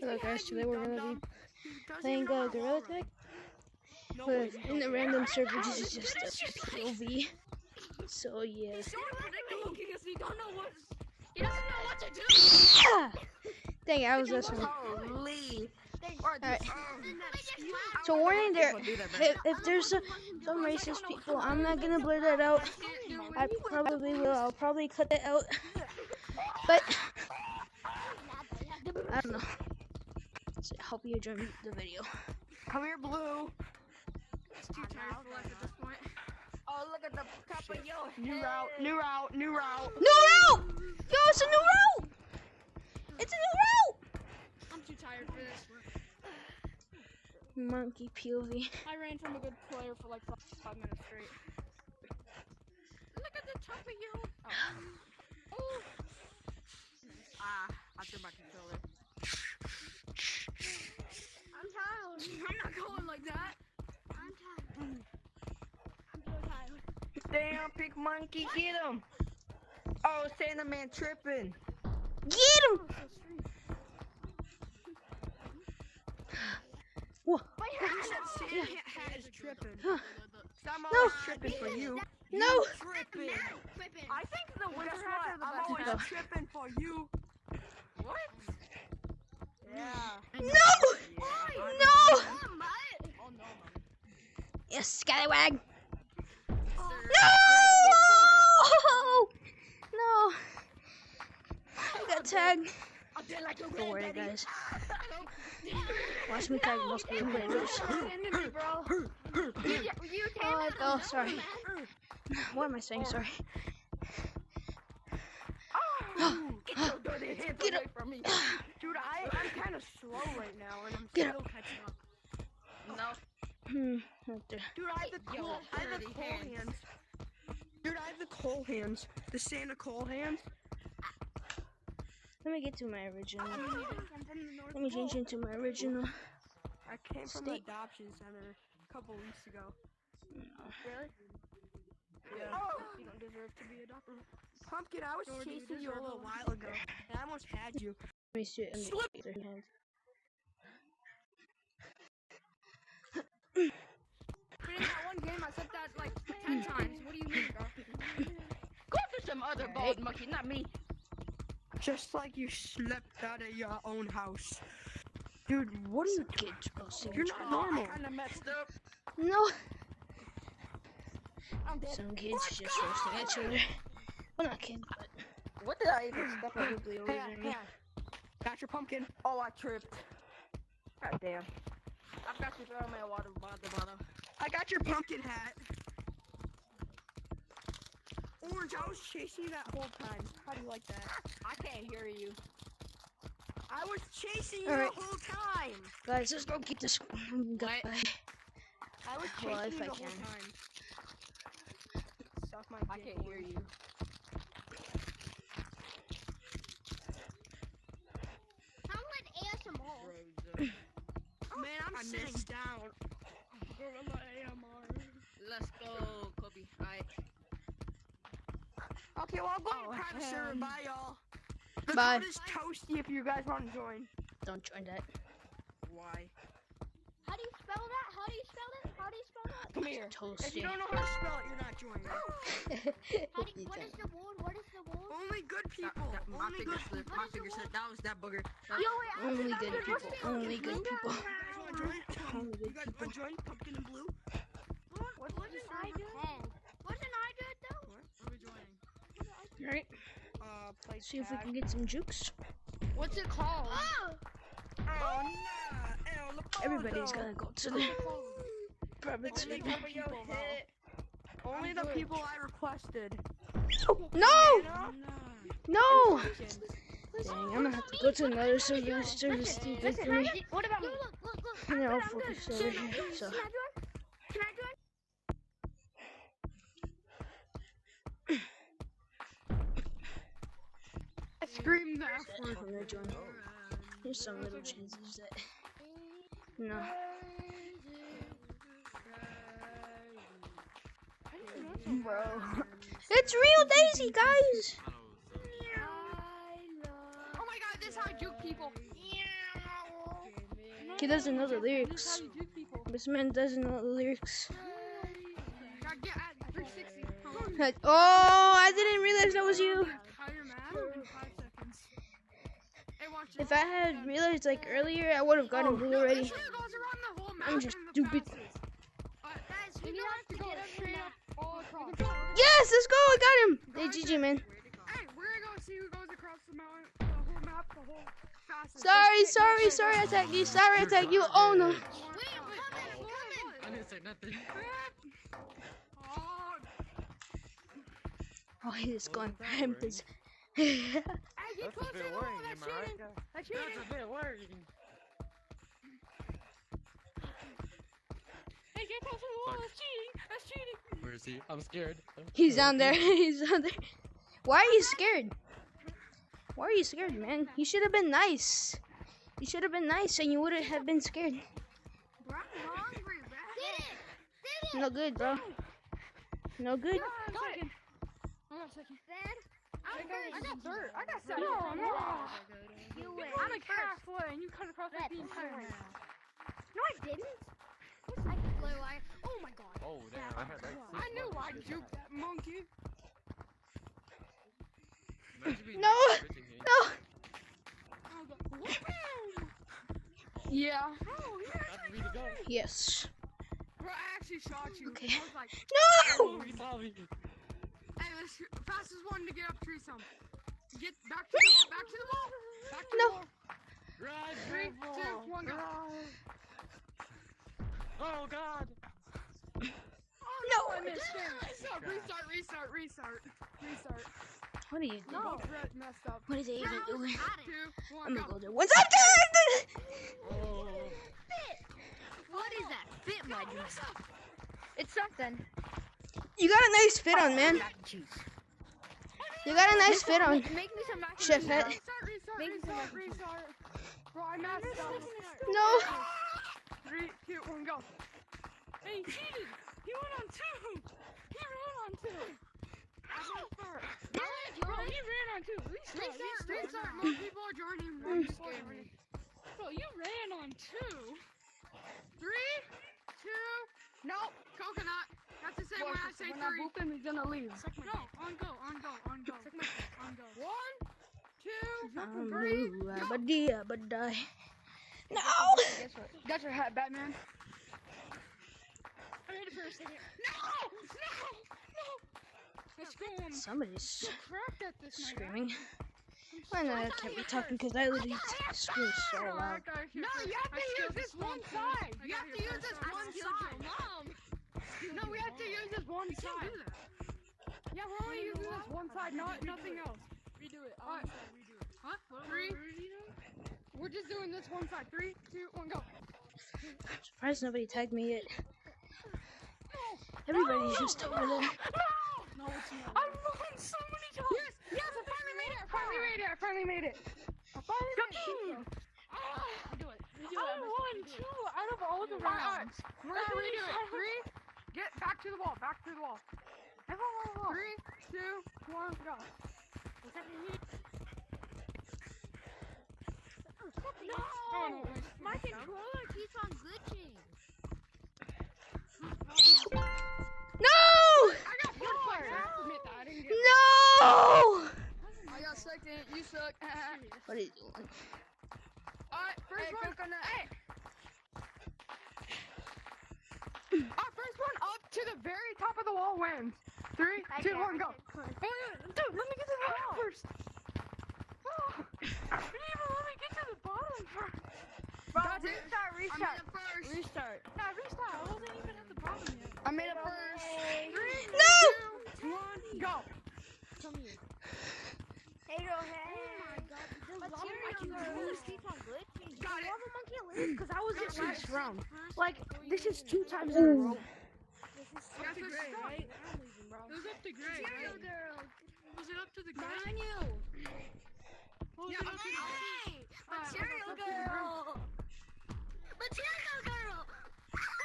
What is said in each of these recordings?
Hello guys, today we're gonna be playing Gorilla Tag, but in the random server this is just a POV. So yeah. He's so unpredictable because he doesn't know what to do. Dang it, I was listening. Holy. Alright. So warning there, if there's some racist people, I'm not gonna blur that out. I probably will. I'll probably cut it out. But I don't know. So I hope you enjoy the video. Come here, Blue. It's too tired for life at this point. Oh, look at the top of your head. New route. New route! Yo, it's a new route! It's a new route! I'm too tired for this. Monkey POV. I ran from a good player for like 5 minutes straight. Look at the top of you. Oh. I threw my controller. I'm tired. I'm not going like that. I'm tired. I'm so tired. Damn, Pink Monkey, get him! Oh, Santa Man tripping. Get him! Whoa. Santa hat is tripping. Huh. I'm always tripping for you. No! Tripping. I think the winter Guess hats are what? the I'm best. always hats. tripping for you. What? Yeah. No! No! Oh no, You scallywag! Mom. No! No! I got tagged. Don't worry, guys. Watch me tag most of the players. Oh, sorry. What am I saying? Sorry. Get away from me. Dude, I'm kind of slow right now, and I'm Get still catching up. No. Right there. Dude, I have the coal hands. Dude, I have the coal hands. The Santa coal hands. Let me get to my original. I'm from the North Let me change into my original. I came from the State. adoption center a couple weeks ago. Really? Yeah. Oh. You don't deserve to be adopted. Pumpkin, I was Nor do you chasing you a deserve little one. while ago, and I almost had you. Let me see it in the other hand. In that one game, I said that like 10 times. What do you mean, bro? Go to some other bald monkey, not me. Just like you slept out of your own house. Dude, what are you doing? Kids roasting You're each not other. normal. I kinda messed up. No. I'm dead. Some kids just roasting each other. Well, not kids, but What did I even step on? probably older than me. Got your pumpkin. Oh, I tripped. God damn. I've got to throw my water bottle. I got your pumpkin hat. Orange, I was chasing you that whole time. How do you like that? I can't hear you. I was chasing you Alright. the whole time. Guys, let's go keep this guy. I was Well, chasing if you I the whole can. time. Suck my I dick, can't hear Orange. you. Man, I'm sitting down. Let's go, Kobe. Alright. Okay, well, I'm going to private server. Bye, y'all. The Bye. code is toasty if you guys want to join. Don't join that. Why? How do you spell that? How do you spell it? How do you spell that? Come here. Toasty. If you don't know how to spell it, you're not joining. How do you, what is the word? What is the word? Only good people. My Only finger good slipped. people. My finger slipped. That was that booger. Yo, wait, I Only forgot good the people. first Only thing. good people. You guys want to join? Only You good guys people. want to join Pumpkin and Blue? What did I do? What did I do though? What are we joining? Alright, Play see if we tag. can get some jukes. What's it called? Oh! Oh, nah. El Leopoldo. Everybody's gotta go to the private Only server. people you hit. Only the people I requested. No! No. No! Dang, I'm gonna have to go to another server. Service too big for me. What about me? Look. And then I'll focus over here. So, Can I join? Can I join? I screamed that I'm gonna join. There's some little chances that. No. Bro. It's real Daisy, guys! Oh my god, this is how I juke people. He doesn't know the lyrics. This man doesn't know the lyrics. Gotta get at 360. Like, oh, I didn't realize that was you. Entire map in 5 seconds. Hey, watch If I had realized like earlier, I would have gotten blue already. It goes around the whole map I'm just in the stupid. fastest. Guys, And we you don't have to go straight up all across. Yes, let's go. I got him. Hey, GG, man. Hey, we're gonna go see who goes across the mountain, the whole map, the whole fastest. Sorry, I attacked you. Sorry, I attacked you. Oh no. Wait, I'm coming. I didn't say nothing. Oh, Oh, he's going for him. Please. hey, get That's closer a to bit the wall. worrying, That's am I right? cheating. That's cheating. That's a bit worrying. Hey, get close to the wall. That's cheating. That's cheating. Where is he? I'm scared. He's down there. He's down there. Why are you scared? Why are you scared, man? You should have been nice. You should have been nice, and you wouldn't have been scared. Bro, I'm hungry, bro. Did it. No good, bro. No good. I got second. Dad, I got third. I got No, second. no. You win. I'm like halfway, and you cut across Dad, the entire I win. map. No, I didn't. I flew. Oh my god. Oh, damn. I had that. I knew I juked that monkey. No. No. Yeah. Oh, yeah. That's me to go. Yes. Bro, I actually shot you. Okay. I was like, No. Oh, he saw me. hey, let's fastest one to get up tree some. Get back to the wall. Back to the wall. Back to No. the wall. Run, 3, 2, Grandpa. 1, go. Oh, God. No. Restart. What are you doing? No, Brett messed up. What is he even doing? 2, 1, I'm go. gonna go there. What's up, dude? Oh. What is that? Fit my juice. It's something. You got a nice fit on, man. Mac and cheese. You got a nice fit on. Make me some mac and Chef cheese. Head. Restart. Bro, I messed up. No. 3, 2, 1, go. Hey, he cheated. He went on 2. He ran on 2. Bro, he ran on 2. Restart. More people are joining. More people are joining. Bro, you ran on 2. 3, 2, no, coconut. That's the same when I say 3. When I boop him, he's gonna leave. No, on go. 1, 2, I'm 3. blue, but die. No. Guess what? Got your hat, Batman. I made it for a second. No! Let's go. Somebody's Cracked at this, my guy. screaming. I know I can't be talking because I literally scream so loud. No, you have to use this one side. You have to use this one side. No, we have to use this one side. Yeah, we're only using this one side, nothing else. Redo it. Alright. Huh? 3. We're just doing this one side. 3, 2, 1, go. I'm surprised nobody tagged me yet. Everybody's just over there. No, it's not. I've won so many times. Yes, I finally made it. I finally made it. Do it. I won 2 out of all the rounds. We're gonna redo it. 3, get back to the wall. 3, 2, 1, go. No! My controller keeps on glitching. No! I got 4 players. I have to admit that. I didn't get it. No! I got second. You suck. What are you doing? Alright, first one. Coconut. Hey. First one up to the very top of the wall wins. 3, 2, 1, go. Dude, let me get to the bottom first. You didn't even let me get to the bottom first. That's it. Restart. First. Restart. Nah, restart. I wasn't even at the bottom yet. I made it first. 3, No! 2, 1, go. Come here. Hey, go ahead. Oh my god. The lava monkey keeps on glitching. Got it. Lava monkey lives because I was This in is last round. Like, This is 2 times in a row. this is That's Up to what's Gray, up. right? I'm leaving, bro. It was up to Gray, Material right? girl. Was it up to the guy? Behind you. Yeah, up to the Hey, material girl. Material girl.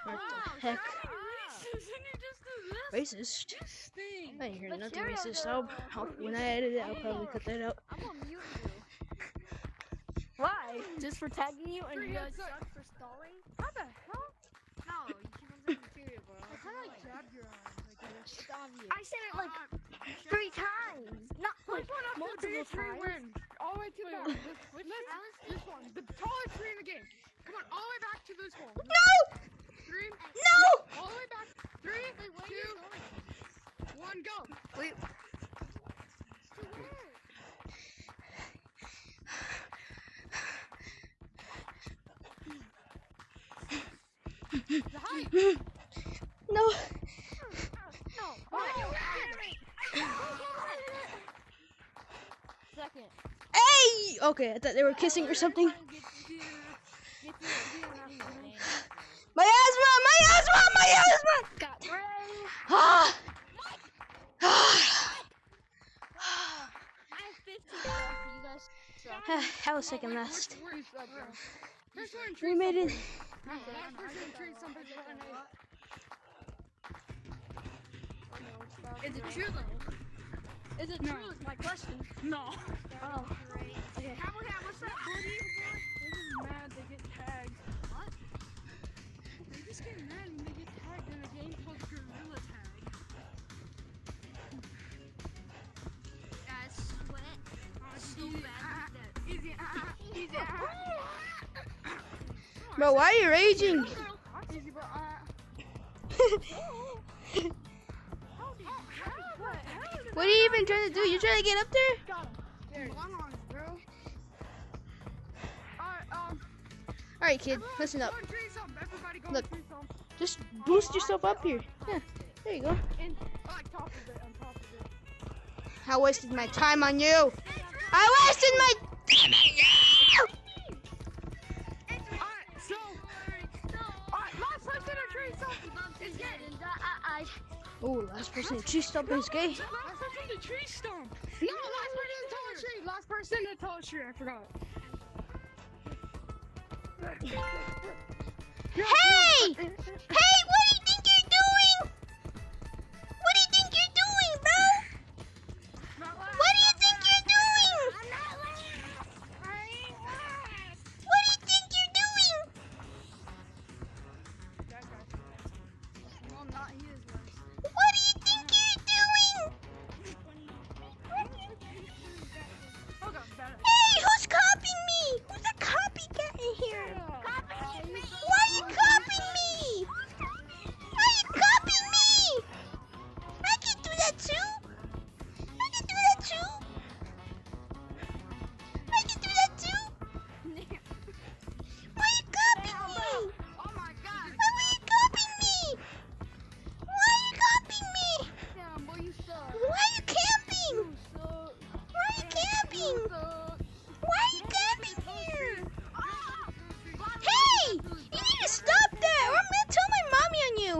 What Wow, the heck? Racist, and you just do this. Racist? You stink. I didn't hear nothing Material racist. girl. When I edit it, I'll probably cut that out. I'm gonna mute you. Why? just for tagging you and you guys Good. suck for stalling. How the hell? No, you keep on saying material, bro. I kind of like jabbed your arm. It's obvious. I said it like 3 times. Not like Which one up to the multiple biggest tree times. wins? All the way to the back. This one. The tallest tree in the game. Come on, all the way back to this hole. No! 3. No! All the way back. 3, 2, 1, go. Wait. The height. No. No. Second. Hey! Okay, I thought they were kissing or something. My asthma! My asthma! My asthma! Got brain. Ah! Ah! I have 15. You guys suck. That was second last. Where is that, bro? First one in We tree made it. stump. First one in tree stump is what I know. Is it true though? Is it true? Is my question. No. Oh. Okay. What's that, buddy? They're just mad they get tagged. What? They just get mad when they get tagged in a game called Gorilla Tag. Guys, sweat. So bad. Easy. Bro, why are you raging? Easy, bro. What are you even trying to do? You trying to get up there? Long arms, bro. Alright, Alright, kid, listen up. go in tree stump. Everybody go Look. in tree stump. Just boost yourself up here. Yeah, there you go. And, like, top of it, on top of it. I wasted my time on you. I wasted my time on you. Alright, so. Alright, last person in tree stump is gay. Oh, last person to tree stump is gay. Last person in the tree stump. No, last person in the tallest tree. Last person in the tallest tree. I forgot. Hey! Hey, what do you think you're doing? What do you think you're doing, bro? What do you think you're doing? What do you think you're doing? No, not he is worse. What do you think you're doing? Hold on, better. Hey, who's copying me? Who's a copycat in here? Why are you copying me? Why are you copying me? I can do that too. I can do that too. I can do that too. Why are you copying me? Oh my god. Why are you copying me? Why are you copying me? Damn, boy, you suck. Why are you camping? You suck. Why are you camping? Why are you camping here? Hey! You need to stop that or I'm gonna tell my mommy on you.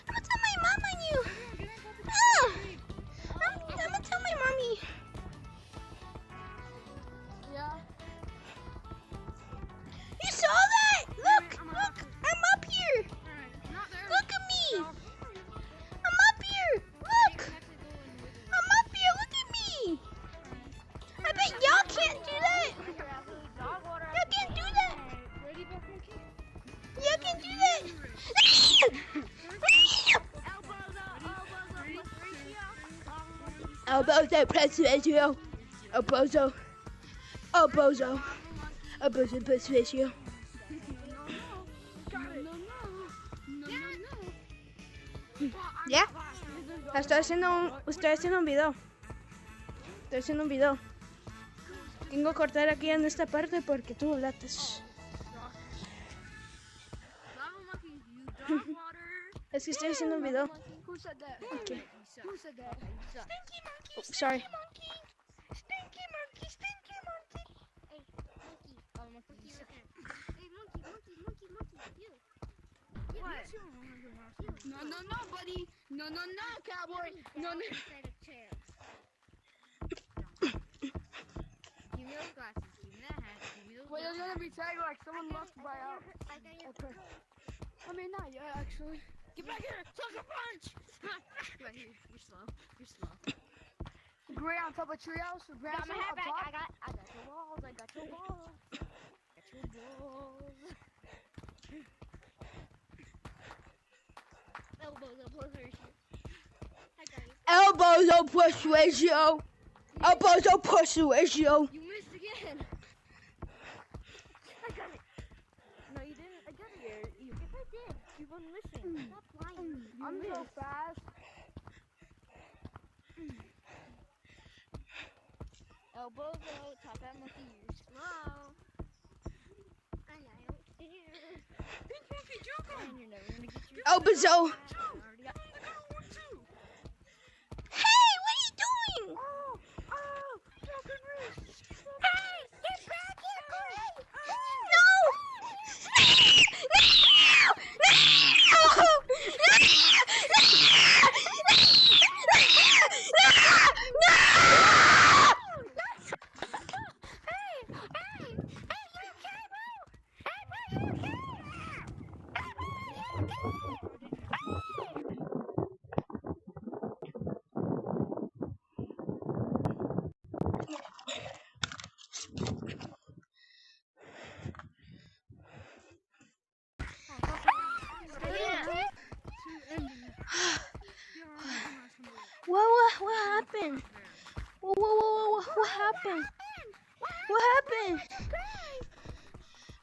I'm gonna tell my mom on you. I'm gonna tell my mommy. Yeah. You saw that? Look, I'm up here. Not there. Look at me. I'm up here. Look. I'm up here. Look at me. I bet y'all can't do that. Y'all can't do that. Ready, Buck Monkey? Y'all can do that. Elbows press ratio. Elbozo. Elbozo. Elbozo press ratio. ¿Ya? Estoy haciendo un video. Estoy haciendo un video. Tengo que cortar aquí en esta parte porque tú lates. Es que estoy haciendo un video. Who said that? Okay. Who said that? Oh, sorry. Stinky monkey, stinky monkey. Hey, monkey, you. What? No, buddy. No, cowboy. No. Give me those glasses. Give me that hat. Give me those Wait, glasses. you're gonna be tagged like someone left by out. Okay. I mean, not yet, actually. Get back here! Sucker punch! Get back here. You're slow. You're slow. Gray on top of treehouse. Grass Got my on hat back. top. I got your balls. I got your balls. Elbows on push ratio. Elbows on push ratio. You missed again. I got it. No, you didn't. I got it. Yes, I did. You wasn't listening. Stop lying. I'm so fast. Elbows out, top hat monkey ears. Hello. I know. Pink monkey joke on. And you're never gonna get your Elbows out. already got Hey, what are you doing? Broken wrist. Hey, get back here, Clay! What happened? What happened? What happened?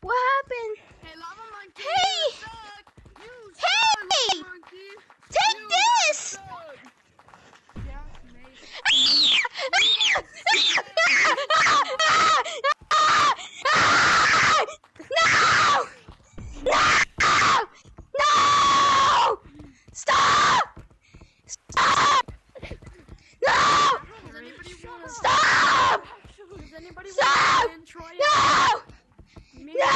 What happened? Hey, lava monkey. Hey! You suck. You suck, Hey! lava monkey. Take You this! suck. Yeah, mate. No! No! No! Stop! Stop! No! Does anybody want Stop! Does anybody Stop! want to try No! Me. No!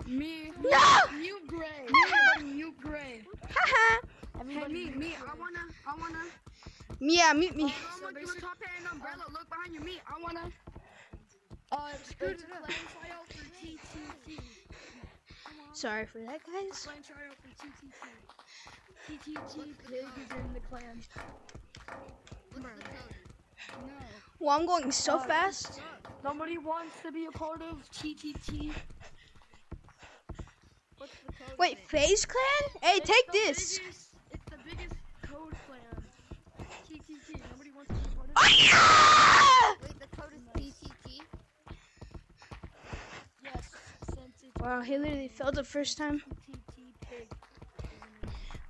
Me. No! Mute Gray. Everybody mute Gray. Haha. Hey, me. I wanna. Yeah, meet me. Lava monkey with top hat and umbrella. Look behind you. Me. I wanna. Scooter clan tryout for TTT. Sorry for that, guys. Clan tryout for TTT. TTT pig is in the clan. No. Well, I'm going so fast. Somebody wants to be a part of TTT. What's the code? Wait, FaZe Clan? Hey, take this. It's the biggest code clan. TTT. Nobody wants to be a part of it. Ah! Wait, the code is PTT? Yes, since it's Wow, he literally fell the first time. TTT pig.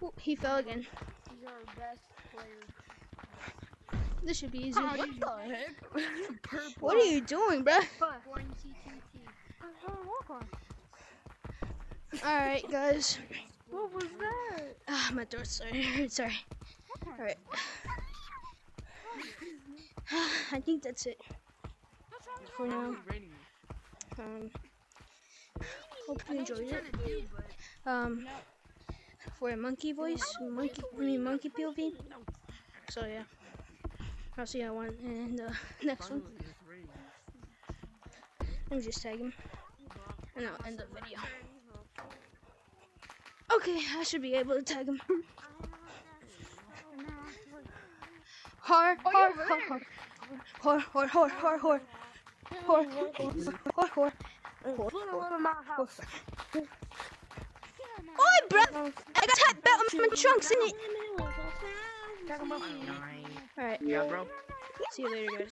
Ooh, he fell again. He's our best player. This should be easy. What the heck? Purple. What are you doing, bruh? Blind TTT. Alright, guys. What was that? Ah, my throat's sorry. Sorry. Alright. I think that's it for now. Hope you enjoyed it. For a monkey voice, monkey POV. So yeah, I'll see you in the next one. Let me just tag him, and I'll end the video. Okay, I should be able to tag him. Har. Oi, bro! I got tap belt on my trunks in it. Alright. Yeah, bro. See you later, guys.